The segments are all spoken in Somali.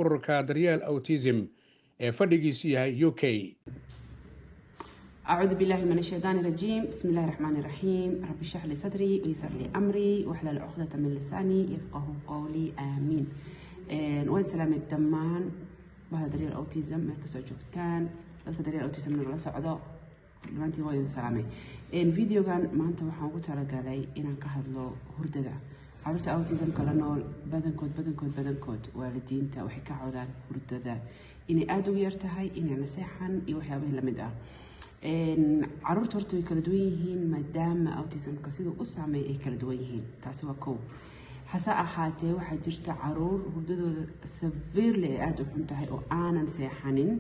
ururka daryeel autism ee fadhigiisu yahay UK. أعوذ بالله من الشيطان الرجيم. بسم الله الرحمن الرحيم. رب اشرح لي صدري ويسر لي أمري واحلل عقدة من لساني يفقه قولي آمين. وين سلام الدمان بهذا دليل أوتيزم مركز جوجتان هذا دليل أوتيزم من الله سعدا لمانتي وين سلامي. فيديو كان ما أنت وحنا قلت على قالي إن كهذلو هردة عرفت أوتيزم كلا نول بدن كود والدين تا وحكي عودان هردة إني أدو يرتهي إني نصيحا يوحي لمدة. caruurta horta way kala duwan yihiin maadaama autismka siduu u saameeyo ay kala duwan yihiin taasi waa kow hase ahaatee waxaa jirta caruur hurdadooda severely ay aada u xun tahay oo aanan seexanin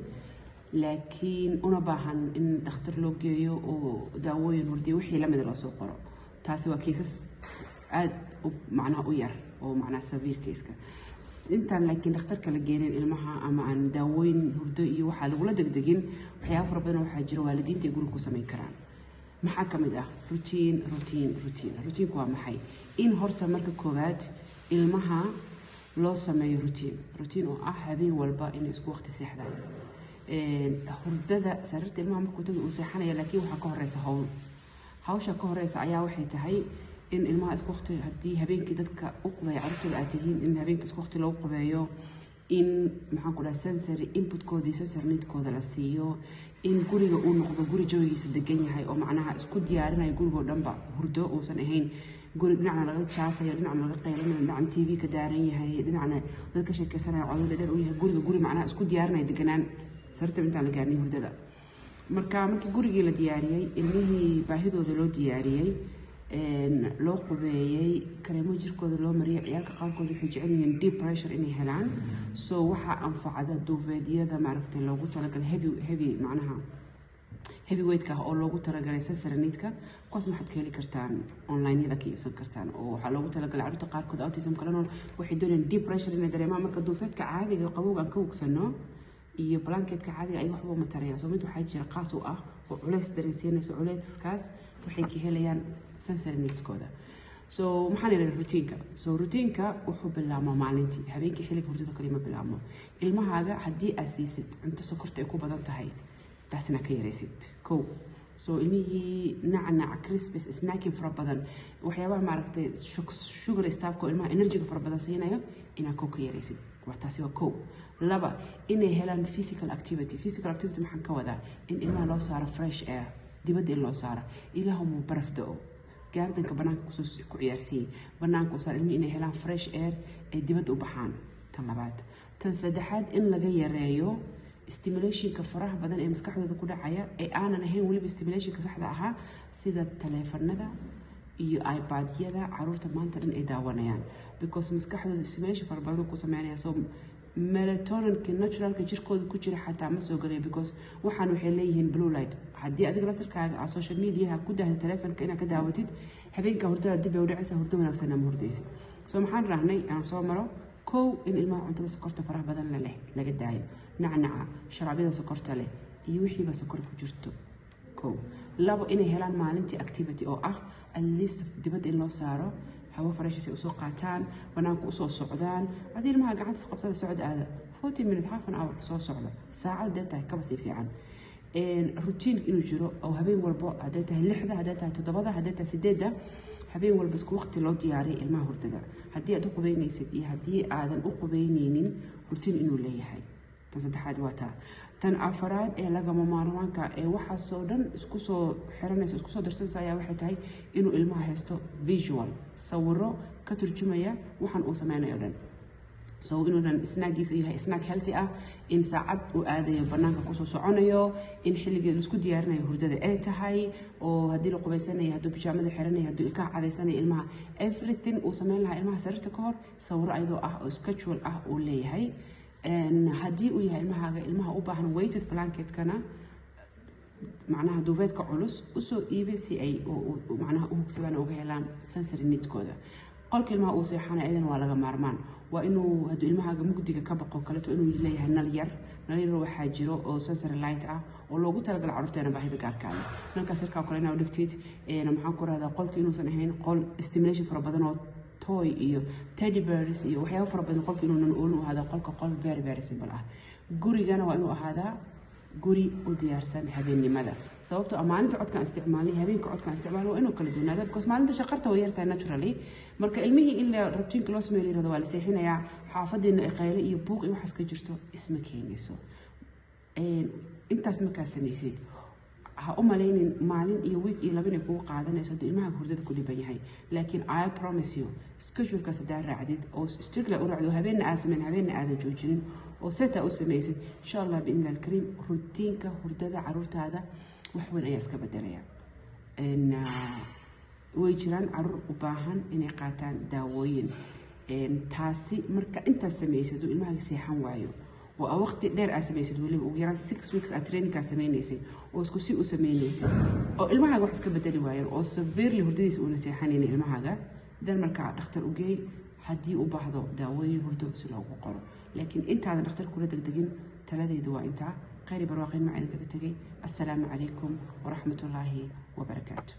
laakiin una baahan in dhakhtar loo geeyo oo daawooyin hurdiya wixii lamida loo soo qoro taasi waa kiisas aada macnaha u yar oo macnaha severe case-ka intaan laakiin dhakhtarka la geenin ilmaha ama aan daawooyin hurdo iyo waxaa lagula degdegin waxyaabo fara badan waxaa jira waalidiinta ay guriga ku samayn karaan maxaa ka mid ah routine waa maxay in horta marka koowaad ilmaha loo sameeyo routine oo ah habeen walba inay isku waqti seexdaan hurdada sariirta ilmaha markuu tago uu seexanaya laakiin waxaa ka horeysa hawsha ka horeysa ayaa waxay tahay in ilmaha isku waqti haddii habeenkii dadka u qubeeya carruurtooda aad tihiin in habeenkii isku waqti loogu qubeeyo in maxaan ku dhaha sensory inputkoodii sensory needkooda la siiyo in guriga uu noqdo guri jawigiisa degan yahay oo macnaha isku diyaarinayo gurigoo dhanba hurdo uusan ahayn guri dhinacna laga jaasayo dhinacna laga qaylanayo dhinacna tv ka daaran yahay dhinacna dad ka sheekeysanayo codada dheer uu yahay guri macnaha isku diyaarinayo deganaan sarta intaan la gaarnay hurdada markii gurigii la diyaariyey ilmihii baahidooda loo diyaariyey loo qubeeyey kareemo jirkooda loo mariyay ciyaalka qaarkood waxay jecel yihiin deep pressure inay helaan soo waxaa anfacada duufeedyada maaragtay loogu talagalay heavy weight-ka oo loogu talagalay sensory need-ka kuwaas maxaad ka heli kartaan online-yada ka iibsan kartaan oo waxaa loogu talagalay carruurta qaarkood autism kala nool waxay doonayaan deep pressure inay dareemaan marka duufeedka caadiga qabowga aan ka hogsano iyo blanketka caadiga ay waxba uma tarayaan soo mid waxaa jira qaas u ah oo culays dareensiinayso culayskaas waxay ka helayaan sensory needs-kooda so maxaan idhaha routine-ka wuxuu bilaabmaa maalintii habeenkii xilliga hurdada kalima bilaabmo ilmahaaga haddii aad siisid cunto sokorta ay ku badan tahay taasina ka yaraysid kow so ilmihii nacnac crispis snacking fara badan waxyaabaha maaragtay sugar staffka oo ilmaha energy-ga fara badan siinayo inaad kow ka yaraysid taasi waa kow laba inay helaan physical activity maxaan ka wadaa in ilmaha loo saaro fresh air dibadda in loo saaro ilaahumuu baraf da-o gaardanka banaanka ku ciyaarsiiyey banaanka u saar ilmihi inay helaan fresh air ay dibadda u baxaan tan labaad tan saddexaad in laga yareeyo stimulationka faraha badan ee maskaxdooda ku dhacaya ee aanan ahayn weliba stimulationka saxda ahaa sida taleefanada iyo iPad-yada caruurta maanta dhan ay daawanayaan because maskaxdooda stimulation fara badan ku sameynaya soo melatoninka naturalka jirkooda ku jira xataa ma soo galay because waxaan waxay leeyihiin blue light haddii adiga laftarkaaga aa social mediaha ku dahda taleefanka inaad ka daawatid habeenka hurdada dib ay u dhacaysa hurdo wanaagsan ama hurdaysid soo maxaan rahnay aan soo maro kow in ilmaha cuntada sokorta faraha badan leh laga daayo nacnaca sharabyada sokorta leh iyo wixiiba sokor ku jirto kow labo inay helaan maalintii activity oo ah at least dibadda in loo saaro hawo fresh ay usoo qaataan banaanka usoo socdaan haddii ilmaha gacanta qabsada socod aada 40 minutes half an hour soo socda saacad dee tahay kaba sii fiican routine inuu jiro oo habeen walba hadday tahay 6 hadday tahay 7 hadday tahay 8 habeen walba isku waqti loo diyaariyay ilmaha hurdada haddii aad u qubeynaysid iyo haddii aadan u qubeynaynin routine inuu leeyahay tan saddexaad waa taa tan afaraad ee lagama maarmaanka ee waxaasoo dhan isku soo xiranaysa isku soo darsanaysa ayaa waxay tahay inuu ilmaha haysto visual sawiro ka turjumaya waxaan uu sameynayo dhan so inuu dhan snackiisa yahay snack healthy ah in saacad uu aadayo banaanka kusoo soconayo in xilliga isku diyaarinayo hurdada ay tahay oo haddii la qubaysanayo hadduu bijaamada xiranayo hadduu ilkaha cadaysanayo ilmaha everything uu sameyn lahaa ilmaha sariirta ka hor sawiro ayadoo ah oo schedule ah uu leeyahay haddii uu yahay ilmaha u baahan weighted blanketkana macnaha duufeedka culus usoo iibay si ay macnaha u hugsadaan uga helaan sensory needkooda qolka ilmaha uu seexanay ayadana waa laga maarmaan waa inuu hadduu ilmahaaga mugdiga ka baqo kaleeto inuu leeyahay nal yar waxaa jiro oo sensory light ah oo loogu talagalay carruurteena baahida gaarka ah nalkaas yarkaa kale inaa u dhigtid maxaan ku rahdaa qolka inuusan ahayn qol stimulation fara badan oo toy iyo teddy bears iyo waxyaabo fara badan qolka inuu u ahaado qolka qol very very simple ah gurigana waa inuu ahaadaa guri u diyaarsan habeennimada sababtoo maalinta codkan isticmaalay habeenka codkan isticmaalay waa inuu kala duwanaado because maalinta shaqarta way yartahay naturally marka ilmihii in la rabtiinka loo sameeyo yiraahdo waa la seexinayaa xaafadeena ay qaylo iyo buuq iyo waxaas ka jirto isma keenayso intaas markaa sameysay ha u malaynin maalin iyo week iyo laba inay kugu qaadanayso haddii ilmaha hurdada ku dhiban yahay laakiin I promise you schedulekaas haddaa raacdid oo strictly u raacdo habeenna aad sameyn habeenna aadan joojinin oo seta u samaysid insha allah biidni alkariim rutiinka hurdada caruurtaada wax weyn ayaa iska bedelaya way jiraan caruur u baahan inay qaataan daawooyin taasi marka intaas samaysid uu ilmaha seexan waayo oo waqti dheer aad samaysid waliba ugu yaraan 6 weeks aad trainingkaa samaynaysay oo isku si u samaynaysay oo ilmahaaga wax iska bedeli waayeen oo severely hurdadiisa uuna seexanaynin ilmahaaga dan markaa dhakhtar u geey haddii u baahdo daawooyin hurdo si loogu qoro laakiin intaadan dhakhtar kula degdegin taladaydu waa intaa khayr barwaaqin macaan kaga tagay assalaamu calaykum waraxmatullaahi wabarakaatu